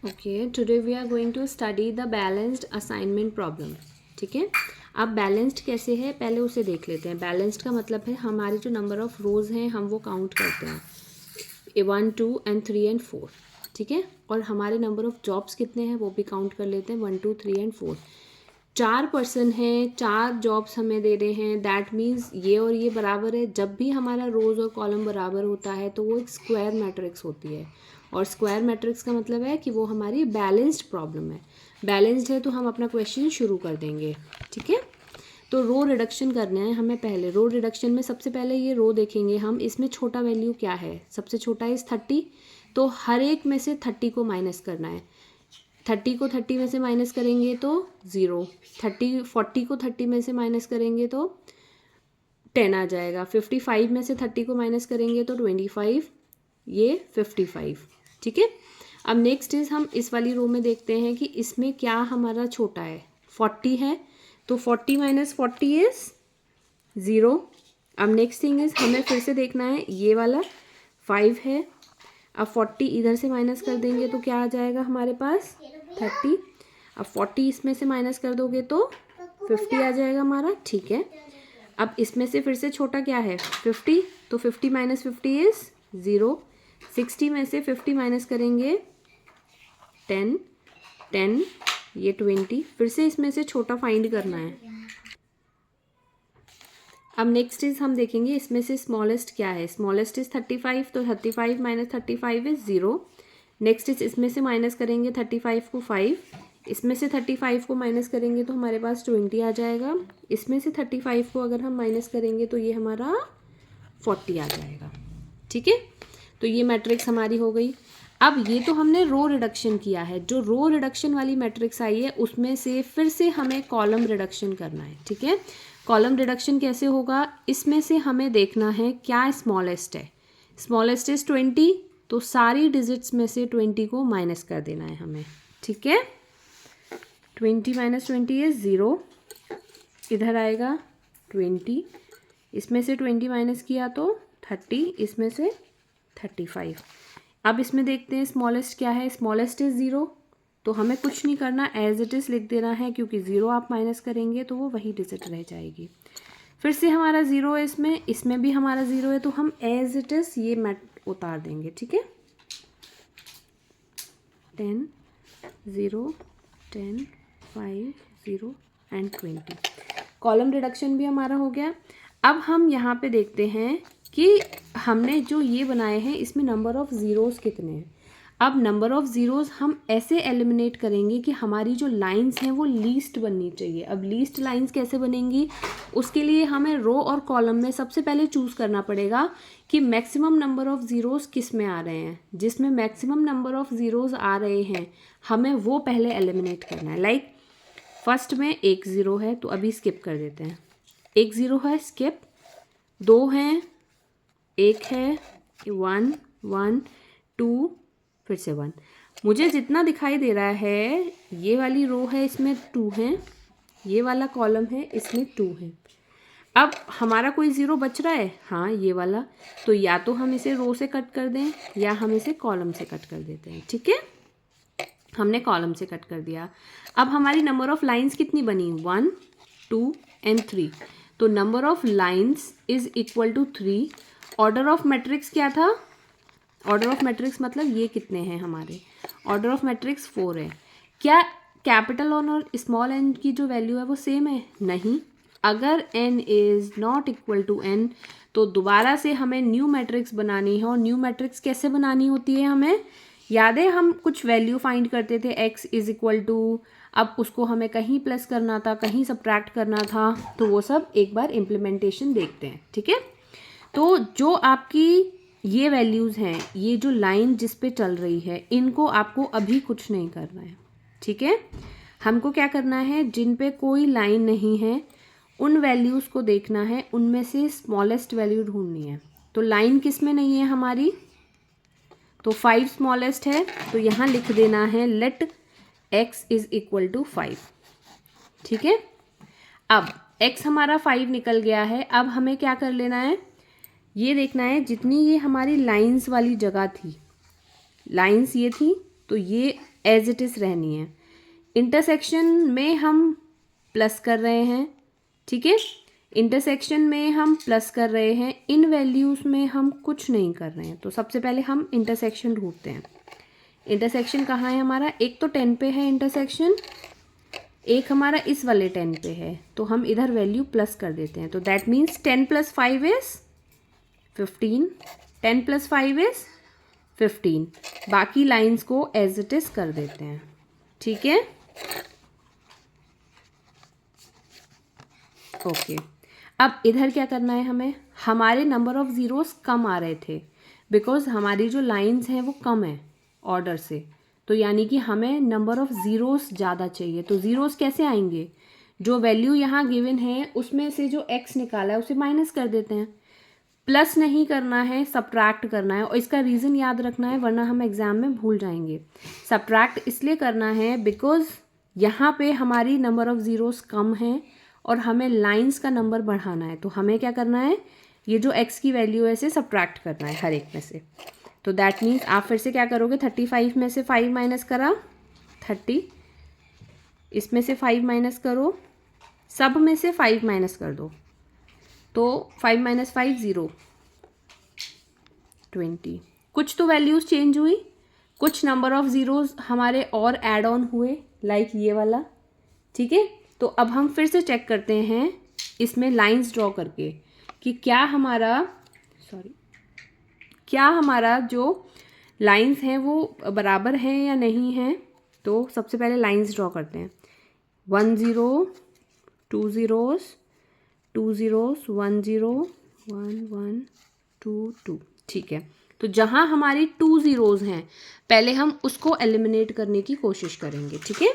Okay, today we are going to study the balanced assignment problem. ठीक है, अब balanced कैसे है पहले उसे देख लेते हैं। बैलेंस्ड का मतलब है हमारे जो नंबर ऑफ रोज़ हैं हम वो काउंट करते हैं, 1 2 एंड 3 एंड 4। ठीक है, और हमारे नंबर ऑफ जॉब्स कितने हैं वो भी काउंट कर लेते हैं, 1 2 3 एंड 4। 4 पर्सन हैं, 4 जॉब्स हमें दे रहे हैं, दैट मीन्स ये और ये बराबर है। जब भी हमारा रोज़ और कॉलम बराबर होता है तो वो एक स्क्वायर मैट्रिक्स होती है, और स्क्वायर मैट्रिक्स का मतलब है कि वो हमारी बैलेंस्ड प्रॉब्लम है। बैलेंस्ड है तो हम अपना क्वेश्चन शुरू कर देंगे। ठीक है, तो रो रिडक्शन करना है हमें। पहले रो रिडक्शन में सबसे पहले ये रो देखेंगे हम, इसमें छोटा वैल्यू क्या है, सबसे छोटा इस 30, तो हर एक में से 30 को माइनस करना है। 30 को 30 में से माइनस करेंगे तो 0, 40 को 30 में से माइनस करेंगे तो 10 आ जाएगा। 55 में से 30 को माइनस करेंगे तो 25, ये 55। ठीक है, अब नेक्स्ट इज हम इस वाली रो में देखते हैं कि इसमें क्या हमारा छोटा है। 40 है तो 40 माइनस 40 इज 0। अब नेक्स्ट थिंग इज हमें फिर से देखना है ये वाला 5 है। अब 40 इधर से माइनस कर देंगे तो क्या आ जाएगा हमारे पास 30। अब 40 इसमें से माइनस कर दोगे तो 50 आ जाएगा हमारा। ठीक है, अब इसमें से फिर से छोटा क्या है 50, तो 50 माइनस 50 इज 0। 60 में से 50 माइनस करेंगे 10, 10 ये 20। फिर से इसमें से छोटा फाइंड करना है। अब नेक्स्ट इज हम देखेंगे इसमें से स्मॉलेस्ट क्या है। स्मॉलेस्ट इज 35, तो 35 माइनस 35 इज 0। नेक्स्ट इज इसमें से माइनस करेंगे 35 को 5, इसमें से 35 को माइनस करेंगे तो हमारे पास 20 आ जाएगा। इसमें से 35 को अगर हम माइनस करेंगे तो ये हमारा 40 आ जाएगा। ठीक है, तो ये मैट्रिक्स हमारी हो गई। अब ये तो हमने रो रिडक्शन किया है, जो रो रिडक्शन वाली मैट्रिक्स आई है उसमें से फिर से हमें कॉलम रिडक्शन करना है। ठीक है, कॉलम रिडक्शन कैसे होगा, इसमें से हमें देखना है क्या स्मॉलेस्ट है। स्मॉलेस्ट इज 20, तो सारी डिजिट्स में से 20 को माइनस कर देना है हमें। ठीक है, 20 माइनस 20 इज 0, इधर आएगा 20, इसमें से 20 माइनस किया तो 30, इसमें से 35। अब इसमें देखते हैं स्मॉलेस्ट क्या है। स्मॉलेस्ट इज 0, तो हमें कुछ नहीं करना, एज इट इज़ लिख देना है, क्योंकि 0 आप माइनस करेंगे तो वो वही डिजिट रह जाएगी। फिर से हमारा 0 है, इसमें भी हमारा 0 है, तो हम एज इट इज़ ये मैट उतार देंगे। ठीक है, 10 0 10 5 0 एंड 20। कॉलम रिडक्शन भी हमारा हो गया। अब हम यहाँ पे देखते हैं कि हमने जो ये बनाए हैं इसमें नंबर ऑफ़ ज़ीरोज़ कितने हैं। अब नंबर ऑफ़ ज़ीरोज़ हम ऐसे एलिमिनेट करेंगे कि हमारी जो लाइंस हैं वो लीस्ट बननी चाहिए। अब लीस्ट लाइंस कैसे बनेंगी, उसके लिए हमें रो और कॉलम में सबसे पहले चूज़ करना पड़ेगा कि मैक्सिमम नंबर ऑफ़ ज़ीरोज़ किस में आ रहे हैं। जिसमें मैक्सिमम नंबर ऑफ़ ज़ीरोज़ आ रहे हैं हमें वो पहले एलिमिनेट करना है। लाइक फर्स्ट में 1 0 है तो अभी स्किप कर देते हैं, 1 0 है स्किप, 2 हैं, 1 है, 1 1 2 फिर से 1। मुझे जितना दिखाई दे रहा है ये वाली रो है इसमें 2 हैं, ये वाला कॉलम है इसमें 2 हैं। अब हमारा कोई 0 बच रहा है, हाँ ये वाला, तो या तो हम इसे रो से कट कर दें या हम इसे कॉलम से कट कर देते हैं। ठीक है, हमने कॉलम से कट कर दिया। अब हमारी नंबर ऑफ लाइंस कितनी बनी, 1 2 एंड 3, तो number of lines is equal to 3। Order of matrix क्या था, ऑर्डर ऑफ मैट्रिक्स मतलब ये कितने हैं हमारे, ऑर्डर ऑफ मैट्रिक्स 4 है। क्या कैपिटल एन और स्मॉल एन की जो वैल्यू है वो सेम है, नहीं। अगर n is not equal to n तो दोबारा से हमें न्यू मैट्रिक्स बनानी है। और न्यू मैट्रिक्स कैसे बनानी होती है, हमें याद है हम कुछ वैल्यू फाइंड करते थे x इज़ इक्वल टू, अब उसको हमें कहीं प्लस करना था कहीं सब्ट्रैक्ट करना था, तो वो सब एक बार इम्प्लीमेंटेशन देखते हैं। ठीक है, तो जो आपकी ये वैल्यूज़ हैं, ये जो लाइन जिस पे चल रही है, इनको आपको अभी कुछ नहीं करना है। ठीक है, हमको क्या करना है, जिन पे कोई लाइन नहीं है उन वैल्यूज़ को देखना है, उनमें से स्मॉलेस्ट वैल्यू ढूंढनी है। तो लाइन किस में नहीं है हमारी, तो 5 स्मॉलेस्ट है, तो यहाँ लिख देना है let x is equal to 5। ठीक है, अब x हमारा 5 निकल गया है। अब हमें क्या कर लेना है, ये देखना है जितनी ये हमारी लाइंस वाली जगह थी, लाइंस ये थी तो ये एज इट इज़ रहनी है। इंटरसेक्शन में हम प्लस कर रहे हैं, ठीक है, इंटरसेक्शन में हम प्लस कर रहे हैं, इन वैल्यूज़ में हम कुछ नहीं कर रहे हैं। तो सबसे पहले हम इंटरसेक्शन ढूंढते हैं। इंटरसेक्शन कहाँ है हमारा? एक तो 10 पे है इंटरसेक्शन, एक हमारा इस वाले 10 पे है, तो हम इधर वैल्यू प्लस कर देते हैं। तो दैट मीन्स 10 + 5 इज़ 15, 10 + 5 इज़ 15। बाकी लाइंस को एज इट इज़ कर देते हैं, ठीक है, ओके। अब इधर क्या करना है हमें? हमारे नंबर ऑफ़ ज़ीरोज़ कम आ रहे थे बिकॉज हमारी जो लाइंस हैं वो कम है ऑर्डर से, तो यानी कि हमें नंबर ऑफ़ ज़ीरोज़ ज़्यादा चाहिए। तो ज़ीरोज़ कैसे आएंगे? जो वैल्यू यहाँ गिवन है उसमें से जो x निकाला है उसे माइनस कर देते हैं। प्लस नहीं करना है, सब्ट्रैक्ट करना है, और इसका रीज़न याद रखना है वरना हम एग्ज़ाम में भूल जाएंगे। सब्ट्रैक्ट इसलिए करना है बिकॉज यहाँ पे हमारी नंबर ऑफ़ ज़ीरोज़ कम है और हमें लाइंस का नंबर बढ़ाना है। तो हमें क्या करना है? ये जो x की वैल्यू है इसे सब्ट्रैक्ट करना है हर एक में से। तो दैट मीन्स आप फिर से क्या करोगे? 35 में से 5 माइनस करा 30, इसमें से 5 माइनस करो, सब में से 5 माइनस कर दो, तो 5 - 5 0, 20। कुछ तो वैल्यूज़ चेंज हुई, कुछ नंबर ऑफ़ ज़ीरोज़ हमारे और ऐड ऑन हुए, लाइक ये वाला, ठीक है। तो अब हम फिर से चेक करते हैं इसमें लाइंस ड्रॉ करके कि क्या हमारा जो लाइंस हैं वो बराबर हैं या नहीं हैं। तो सबसे पहले लाइंस ड्रॉ करते हैं। 1 0, 2 zeros, 2 zeros, 1 0, 1 1 2 2, ठीक है। तो जहाँ हमारी 2 zeros हैं पहले हम उसको एलिमिनेट करने की कोशिश करेंगे, ठीक है।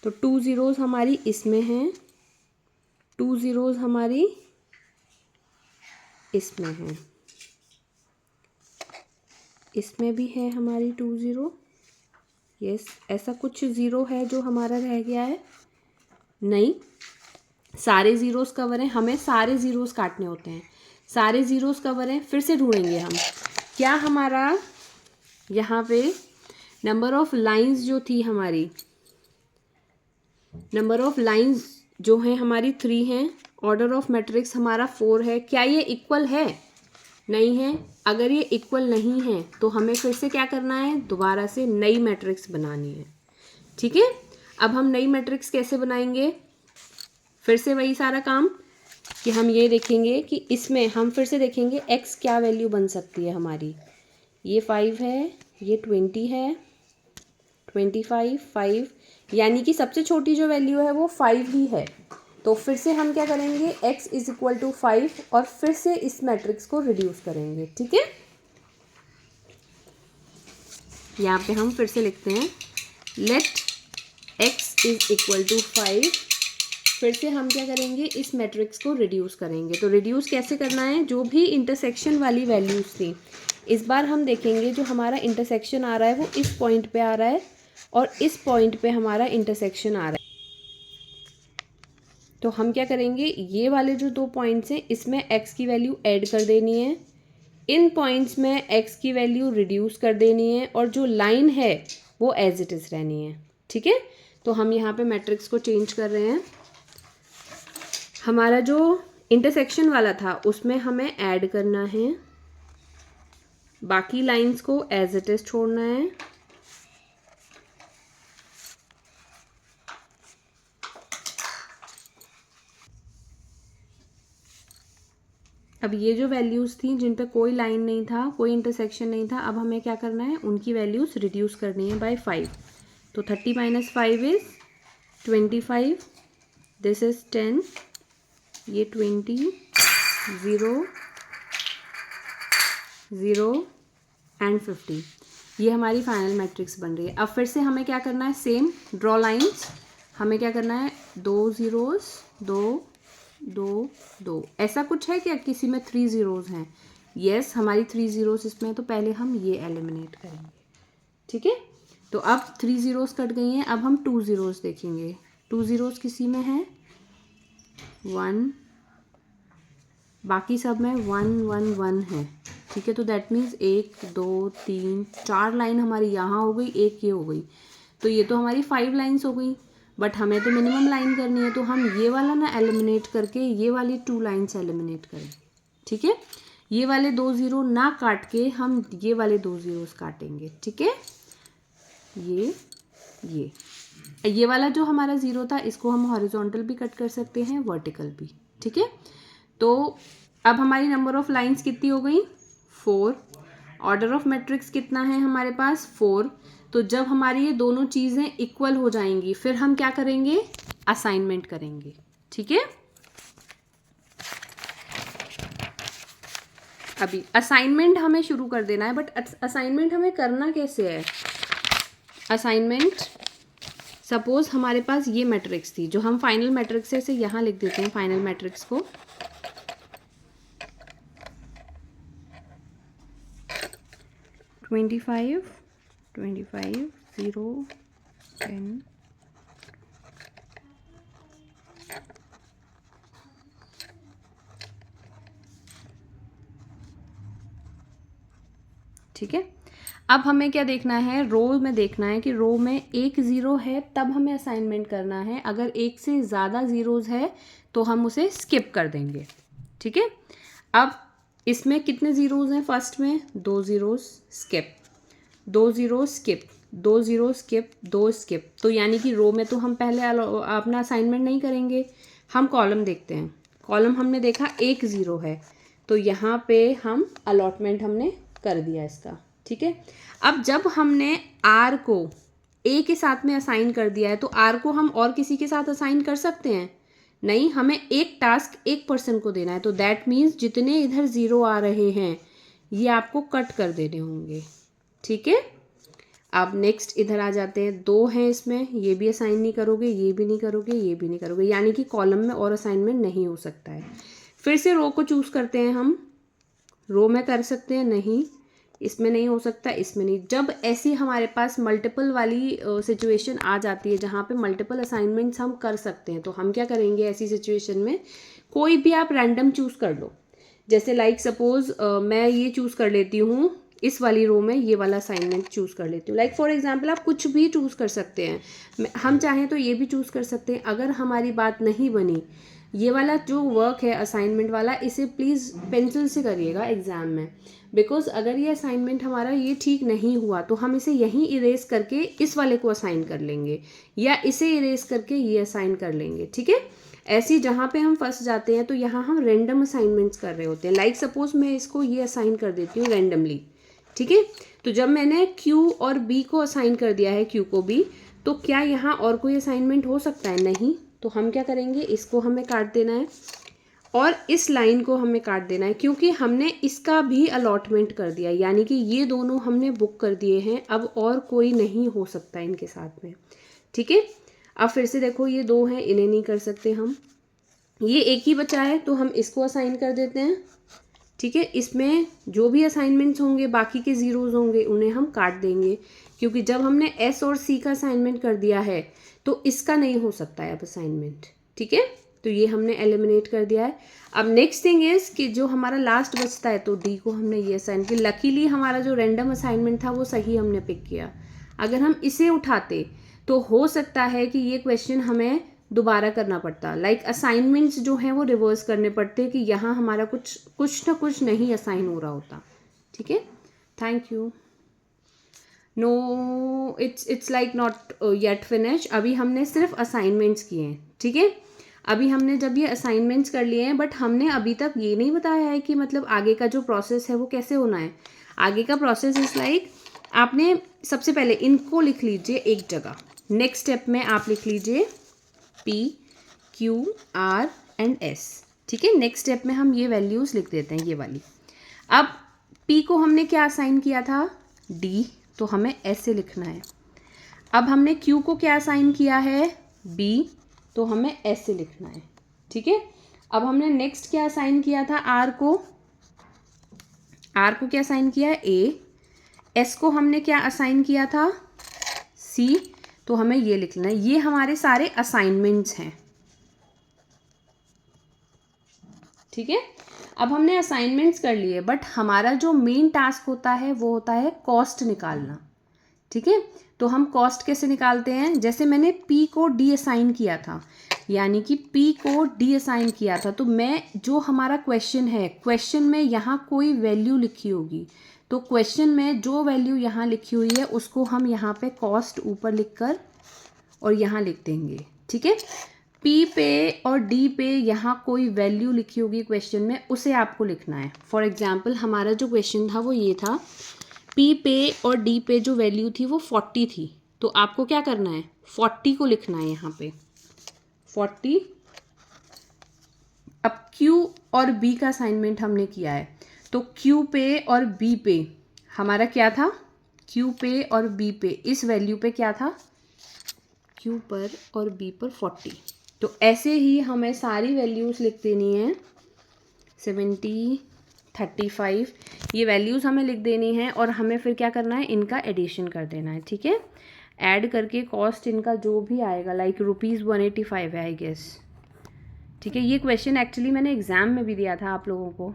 तो 2 zeros हमारी इसमें हैं, 2 zeros हमारी इसमें हैं, इसमें भी है हमारी 2 0। यस, ऐसा कुछ ज़ीरो है जो हमारा रह गया है? नहीं, सारे ज़ीरोज़ कवर हैं, हमें सारे ज़ीरोज़ काटने होते हैं। सारे ज़ीरोज़ कवर हैं, फिर से ढूंढेंगे हम क्या हमारा यहाँ पे नंबर ऑफ़ लाइंस जो थी हमारी, नंबर ऑफ़ लाइंस जो हैं हमारी 3 हैं, ऑर्डर ऑफ मैट्रिक्स हमारा 4 है। क्या ये इक्वल है? नहीं है। अगर ये इक्वल नहीं है तो हमें फिर से क्या करना है? दोबारा से नई मैट्रिक्स बनानी है, ठीक है। अब हम नई मैट्रिक्स कैसे बनाएंगे? फिर से वही सारा काम कि हम ये देखेंगे कि इसमें हम फिर से देखेंगे x क्या वैल्यू बन सकती है हमारी। ये 5 है, ये 20 है, 25 5, यानी कि सबसे छोटी जो वैल्यू है वो 5 ही है। तो फिर से हम क्या करेंगे? x = 5 और फिर से इस मैट्रिक्स को रिड्यूस करेंगे, ठीक है। यहाँ पे हम फिर से लिखते हैं लेट x = 5। फिर से हम क्या करेंगे? इस मैट्रिक्स को रिड्यूस करेंगे। तो रिड्यूस कैसे करना है? जो भी इंटरसेक्शन वाली वैल्यूज़ थी इस बार हम देखेंगे जो हमारा इंटरसेक्शन आ रहा है वो इस पॉइंट पे आ रहा है और इस पॉइंट पे हमारा इंटरसेक्शन आ रहा है। तो हम क्या करेंगे? ये वाले जो 2 पॉइंट्स हैं इसमें x की वैल्यू ऐड कर देनी है, इन पॉइंट्स में x की वैल्यू रिड्यूस कर देनी है और जो लाइन है वो एज इट इज़ रहनी है, ठीक है। तो हम यहाँ पे मैट्रिक्स को चेंज कर रहे हैं। हमारा जो इंटरसेक्शन वाला था उसमें हमें ऐड करना है, बाकी लाइंस को एज इट इज़ छोड़ना है। अब ये जो वैल्यूज़ थी जिन पे कोई लाइन नहीं था, कोई इंटरसेक्शन नहीं था, अब हमें क्या करना है? उनकी वैल्यूज़ रिड्यूस करनी है बाय 5। तो 30 - 5 इज़ 25, दिस इज़ 10, ये 20, 0 0 एंड 50। ये हमारी फाइनल मैट्रिक्स बन रही है। अब फिर से हमें क्या करना है? Same draw lines. हमें क्या करना है? 2 zeros, 2 2 2। ऐसा कुछ है क्या किसी में 3 zeros हैं? यस, हमारी 3 zeros इसमें है, तो पहले हम ये एलिमिनेट करेंगे, ठीक है। तो अब 3 zeros कट गई हैं, अब हम 2 zeros देखेंगे। 2 zeros किसी में है? 1, बाकी सब में 1 1 1 है, ठीक है। तो दैट मीन्स 1 2 3 4 लाइन हमारी यहाँ हो गई, एक ये हो गई, तो ये तो हमारी 5 लाइन्स हो गई। बट हमें तो मिनिमम लाइन करनी है, तो हम ये वाला ना एलिमिनेट करके ये वाली 2 लाइन्स एलिमिनेट करें। ठीक है, ये वाले 2 ज़ीरो ना काट के हम ये वाले 2 ज़ीरोस काटेंगे। ठीक है, ये वाला जो हमारा ज़ीरो था इसको हम हॉरिजॉन्टल भी कट कर सकते हैं, वर्टिकल भी। ठीक है, तो अब हमारी नंबर ऑफ लाइंस कितनी हो गई? 4। ऑर्डर ऑफ मैट्रिक्स कितना है हमारे पास? 4। तो जब हमारी ये दोनों चीज़ें इक्वल हो जाएंगी फिर हम क्या करेंगे? असाइनमेंट करेंगे। ठीक है, अभी असाइनमेंट हमें शुरू कर देना है, बट असाइनमेंट हमें करना कैसे है? असाइनमेंट, सपोज हमारे पास ये मैट्रिक्स थी जो हम फाइनल मैट्रिक्स से यहाँ लिख देते हैं, फाइनल मैट्रिक्स को। ट्वेंटी फाइव 0 10 ठीक है, अब हमें क्या देखना है? रो में देखना है कि रो में एक ज़ीरो है तब हमें असाइनमेंट करना है। अगर एक से ज़्यादा ज़ीरोज़ है तो हम उसे स्किप कर देंगे। ठीक है, अब इसमें कितने ज़ीरोज़ हैं? फर्स्ट में 2 zeros, skip, 2 zero skip, 2 zero skip, 2 skip. तो यानी कि रो में तो हम पहले अपना असाइनमेंट नहीं करेंगे, हम कॉलम देखते हैं। कॉलम हमने देखा 1 ज़ीरो है, तो यहाँ पे हम अलॉटमेंट हमने कर दिया इसका। ठीक है, अब जब हमने आर को ए के साथ में असाइन कर दिया है तो आर को हम और किसी के साथ असाइन कर सकते हैं? नहीं, हमें एक टास्क एक पर्सन को देना है। तो दैट मीन्स जितने इधर ज़ीरो आ रहे हैं ये आपको कट कर देने होंगे। ठीक है, अब नेक्स्ट इधर आ जाते हैं, 2 हैं इसमें, ये भी असाइन नहीं करोगे, ये भी नहीं करोगे, ये भी नहीं करोगे, यानी कि कॉलम में और असाइनमेंट नहीं हो सकता है। फिर से रो को चूज़ करते हैं हम, रो में कर सकते हैं, नहीं इसमें नहीं हो सकता, इसमें नहीं। जब ऐसी हमारे पास मल्टीपल वाली सिचुएशन आ जाती है जहाँ पे मल्टीपल असाइनमेंट्स हम कर सकते हैं, तो हम क्या करेंगे ऐसी सिचुएशन में? कोई भी आप रैंडम चूज़ कर लो। जैसे लाइक सपोज मैं ये चूज़ कर लेती हूँ, इस वाली रो में ये वाला असाइनमेंट चूज़ कर लेती हूँ। लाइक फॉर एग्जांपल आप कुछ भी चूज़ कर सकते हैं, हम चाहें तो ये भी चूज़ कर सकते हैं। अगर हमारी बात नहीं बनी, ये वाला जो वर्क है असाइनमेंट वाला, इसे प्लीज़ पेंसिल से करिएगा एग्ज़ाम में, बिकॉज अगर ये असाइनमेंट हमारा ये ठीक नहीं हुआ तो हम इसे यहीं इरेज करके इस वाले को असाइन कर लेंगे, या इसे इरेज करके ये असाइन कर लेंगे। ठीक है, ऐसी जहाँ पे हम फंस जाते हैं तो यहाँ हम रैंडम असाइनमेंट्स कर रहे होते हैं। लाइक सपोज मैं इसको ये असाइन कर देती हूँ रैंडमली। ठीक है, तो जब मैंने Q और B को असाइन कर दिया है, Q को B, तो क्या यहाँ और कोई असाइनमेंट हो सकता है? नहीं। तो हम क्या करेंगे, इसको हमें काट देना है और इस लाइन को हमें काट देना है, क्योंकि हमने इसका भी अलॉटमेंट कर दिया, यानी कि ये दोनों हमने बुक कर दिए हैं, अब और कोई नहीं हो सकता इनके साथ में। ठीक है, अब फिर से देखो ये 2 हैं, इन्हें नहीं कर सकते हम, ये एक ही बचा है तो हम इसको असाइन कर देते हैं। ठीक है, इसमें जो भी असाइनमेंट्स होंगे बाकी के ज़ीरोज़ होंगे उन्हें हम काट देंगे, क्योंकि जब हमने S और C का असाइनमेंट कर दिया है तो इसका नहीं हो सकता है अब असाइनमेंट। ठीक है, तो ये हमने एलिमिनेट कर दिया है। अब नेक्स्ट थिंग इज़ कि जो हमारा लास्ट बचता है, तो D को हमने ये असाइन किया। लकीली हमारा जो रैंडम असाइनमेंट था वो सही हमने पिक किया। अगर हम इसे उठाते तो हो सकता है कि ये क्वेश्चन हमें दोबारा करना पड़ता। लाइक असाइनमेंट्स जो हैं वो रिवर्स करने पड़ते कि यहाँ हमारा कुछ ना कुछ नहीं असाइन हो रहा होता। ठीक है, thank you. No, it's like not yet finish. अभी हमने सिर्फ असाइनमेंट्स किए हैं। ठीक है, अभी हमने जब ये असाइनमेंट्स कर लिए हैं, बट हमने अभी तक ये नहीं बताया है कि मतलब आगे का जो प्रोसेस है वो कैसे होना है। आगे का प्रोसेस इज़ लाइक, आपने सबसे पहले इनको लिख लीजिए एक जगह। नेक्स्ट स्टेप में आप लिख लीजिए P, Q, R and S। ठीक है, नेक्स्ट स्टेप में हम ये वैल्यूज़ लिख देते हैं, ये वाली। अब P को हमने क्या असाइन किया था? D, तो हमें ऐसे लिखना है। अब हमने Q को क्या असाइन किया है? B, तो हमें ऐसे लिखना है। ठीक है, अब हमने नेक्स्ट क्या असाइन किया था? R को क्या असाइन किया है? A। S को हमने क्या असाइन किया था? C, तो हमें ये लिखना है। ये हमारे सारे असाइनमेंट्स हैं। ठीक है, अब हमने असाइनमेंट्स कर लिए, बट हमारा जो मेन टास्क होता है वो होता है कॉस्ट निकालना। ठीक है, तो हम कॉस्ट कैसे निकालते हैं? जैसे मैंने P को डी असाइन किया था, यानी कि P को डी असाइन किया था, तो मैं जो हमारा क्वेश्चन है, क्वेश्चन में यहाँ कोई वैल्यू लिखी होगी, तो क्वेश्चन में जो वैल्यू यहाँ लिखी हुई है उसको हम यहाँ पे कॉस्ट ऊपर लिख कर और यहाँ लिख देंगे। ठीक है, P पे और D पे यहाँ कोई वैल्यू लिखी होगी क्वेश्चन में, उसे आपको लिखना है। फॉर एग्जाम्पल हमारा जो क्वेश्चन था वो ये था, P पे और D पे जो वैल्यू थी वो 40 थी, तो आपको क्या करना है, 40 को लिखना है यहाँ पे 40। अब Q और B का असाइनमेंट हमने किया है, तो Q पे और B पे हमारा क्या था, Q पे और B पे इस वैल्यू पे क्या था, Q पर और B पर 40। तो ऐसे ही हमें सारी वैल्यूज़ लिख देनी है, 70, 35, ये वैल्यूज़ हमें लिख देनी है और हमें फिर क्या करना है, इनका एडिशन कर देना है। ठीक है, ऐड करके कॉस्ट इनका जो भी आएगा, लाइक ₹185 है आई गेस। ठीक है, ये क्वेश्चन एक्चुअली मैंने एग्ज़ाम में भी दिया था आप लोगों को।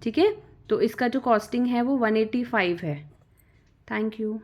ठीक है, तो इसका जो कॉस्टिंग है वो 185 है। Thank you.